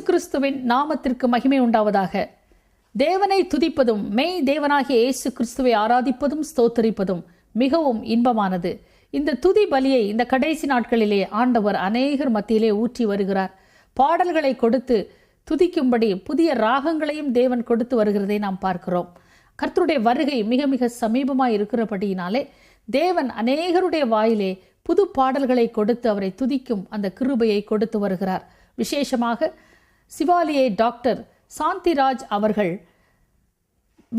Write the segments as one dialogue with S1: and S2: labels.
S1: கிறிஸ்துவின் நாமத்திற்கு மகிமை உண்டாவதாக. தேவனை துதிப்பதும் மெய் தேவனாகிய இயேசு கிறிஸ்துவை ஆராதிப்பதும் ஸ்தோத்தரிப்பதும் மிகவும் இன்பமானது. இந்த துதி பலியை இந்த கடைசி நாட்களிலே ஆண்டவர் அநேகர் மத்தியிலே ஊற்றி வருகிறார். பாடல்களை கொடுத்து துதிக்கும்படி புதிய ராகங்களையும் தேவன் கொடுத்து வருகிறதை நாம் பார்க்கிறோம். கர்த்தருடைய வருகை மிக மிக சமீபமாய் இருக்கிறபடியினாலே தேவன் அநேகருடைய வாயிலே புது பாடல்களை கொடுத்து அவரை துதிக்கும் அந்த கிருபையை கொடுத்து வருகிறார். விசேஷமாக சிவாலியை டாக்டர் சாந்திராஜ் அவர்கள்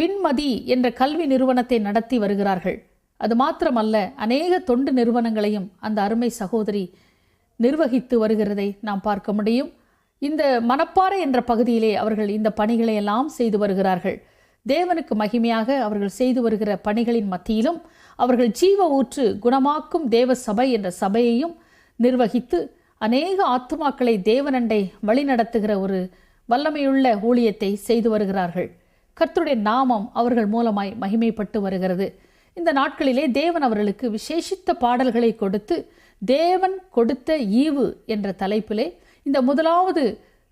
S1: விண்மதி என்ற கல்வி நிறுவனத்தை நடத்தி வருகிறார்கள். அது மாத்திரமல்ல, அநேக தொண்டு நிறுவனங்களையும் அந்த அருமை சகோதரி நிர்வகித்து வருகிறதை நாம் பார்க்க முடியும். இந்த மணப்பாறை என்ற பகுதியிலே அவர்கள் இந்த பணிகளை எல்லாம் செய்து வருகிறார்கள். தேவனுக்கு மகிமையாக அவர்கள் செய்து வருகிற பணிகளின் மத்தியிலும் அவர்கள் ஜீவ ஊற்று குணமாக்கும் தேவ சபை என்ற சபையையும் நிர்வகித்து அநேக ஆத்துமாக்களை தேவனண்டை வழிநடத்துகிற ஒரு வல்லமையுள்ள ஊழியத்தை செய்து வருகிறார்கள். கர்த்தருடைய நாமம் அவர்கள் மூலமாய் மகிமைப்பட்டு வருகிறது. இந்த நாட்களிலே தேவன் அவர்களுக்கு விசேஷித்த பாடல்களை கொடுத்து தேவன் கொடுத்த ஈவு என்ற தலைப்பிலே இந்த முதலாவது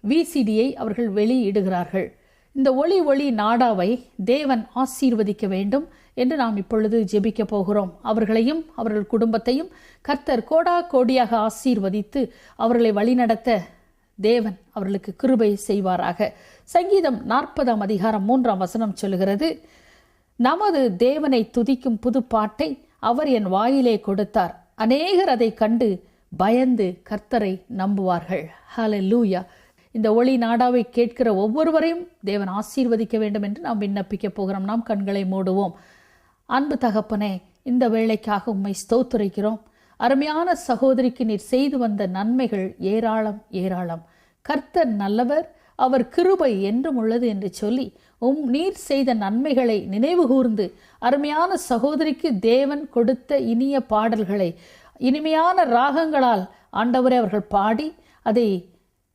S1: விசிடியை அவர்கள் வெளியிடுகிறார்கள். இந்த ஒளி நாடாவை தேவன் ஆசீர்வதிக்க வேண்டும் என்று நாம் இப்பொழுது ஜெபிக்க போகிறோம். அவர்களையும் அவர்கள் குடும்பத்தையும் கர்த்தர் கோடா கோடியாக ஆசீர்வதித்து அவர்களை வழிநடத்த தேவன் அவர்களுக்கு கிருபை செய்வாராக. சங்கீதம் 40 அதிகாரம் 3 சொல்லுகிறது, நமது தேவனை துதிக்கும் புது பாட்டை அவர் என் வாயிலே கொடுத்தார். அநேகர் அதை கண்டு பயந்து கர்த்தரை நம்புவார்கள். ஹல்லேலூயா. இந்த ஒளி நாடாவை கேட்கிற ஒவ்வொருவரையும் தேவன் ஆசீர்வதிக்க வேண்டும் என்று நாம் விண்ணப்பிக்க போகிறோம். நாம் கண்களை மூடுவோம். அன்பு தகப்பனே, இந்த வேளைக்காக உம்மை ஸ்தோத்திரிக்கிறோம். அருமையான சகோதரிக்கு நீர் செய்து வந்த நன்மைகள் ஏராளம் ஏராளம். கர்த்தர் நல்லவர், அவர் கிருபை என்றும் உள்ளது என்று சொல்லி நீர் செய்த நன்மைகளை நினைவு கூர்ந்து அருமையான சகோதரிக்கு தேவன் கொடுத்த இனிய பாடல்களை இனிமையான ராகங்களால் ஆண்டவரை அவர்கள் பாடி அதை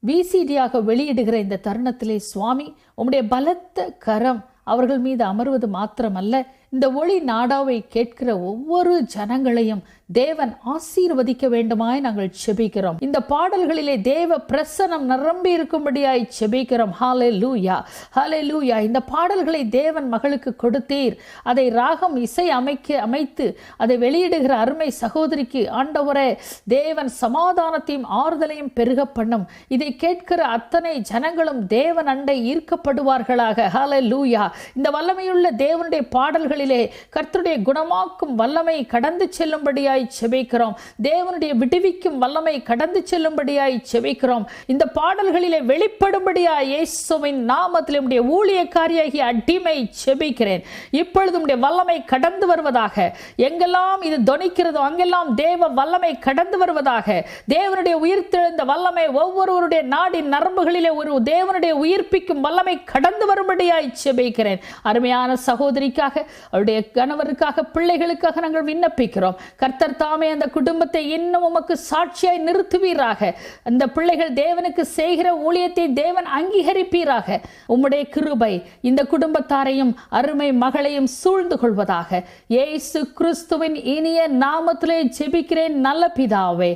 S1: விசிடியாக வெளியிடுகிற இந்த தருணத்திலே சுவாமி, உம்முடைய பலத்த கரம் அவர்கள் மீது அமர்வது மாத்திரமல்ல, இந்த ஒளி நாடாவை கேட்கிற ஒவ்வொரு ஜனங்களையும் தேவன் ஆசீர்வதிக்க வேண்டுமாய் நாங்கள் செபிக்கிறோம். இந்த பாடல்களிலே தேவ பிரசனம் நிரம்பி இருக்கும்படியாய் செபிக்கிறோம். ஹல்லேலூயா, ஹல்லேலூயா. இந்த பாடல்களை தேவன் மகளுக்கு கொடுத்தீர். அதை ராகம் இசை அமைத்து அதை வெளியிடுகிற அருமை சகோதரிக்கு ஆண்டவரே தேவன் சமாதானத்தையும் ஆறுதலையும் பெருக பண்ணும். இதை கேட்கிற அத்தனை ஜனங்களும் தேவன் அண்டை ஈர்க்கப்படுவார்களாக. ஹல்லேலூயா. இந்த வல்லமையுள்ள தேவனுடைய பாடல்களிலே கர்த்தருடைய குணமாக்கும் வல்லமை கடந்து செல்லும்படியாய் செபிக்கிறோம். தேவனுடைய விடுவிக்கும் வல்லமை கடந்து செல்லும்படியாய் செபிக்கிறோம். இந்த பாடல்களிலே வெளிப்படும்படியாய் இயேசுவின் நாமத்தில் உம்முடைய ஊழியக்காரியாகிய அடிமை செபிக்கிறேன். இப்பொழுது உம்முடைய வல்லமை கடந்து வருவதாக. எங்கெல்லாம் இது தொனிக்கிறதோ அங்கெல்லாம் தேவ வல்லமை கடந்து வருவதாக. தேவனுடைய உயிர்த்தெழுந்த வல்லமை ஒவ்வொருவருடைய நாடின் நரம்புகளிலே ஒரு தேவனுடைய உயிர்ப்பிக்கும் வல்லமை கடந்து வரும்படியாய் செபிக்கிறேன். அருமையான சகோதரிக்காக, அவருடைய கணவருக்காக, பிள்ளைகளுக்காக நாங்கள் விண்ணப்பிக்கிறோம். கர்த்தர் தாமே அந்த குடும்பத்தை இன்னும் உமக்கு சாட்சியாய் நிறுத்துவீராக. அந்த பிள்ளைகள் தேவனுக்கு செய்கிற ஊழியத்தை தேவன் அங்கீகரிப்பீராக. உம்முடைய கிருபை இந்த குடும்பத்தாரையும் அருமை மகளையும் சூழ்ந்து கொள்வதாக. இயேசு கிறிஸ்துவின் இனிய நாமத்திலே ஜெபிக்கிறேன் நல்ல பிதாவே.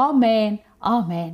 S1: ஆமேன், ஆமேன்.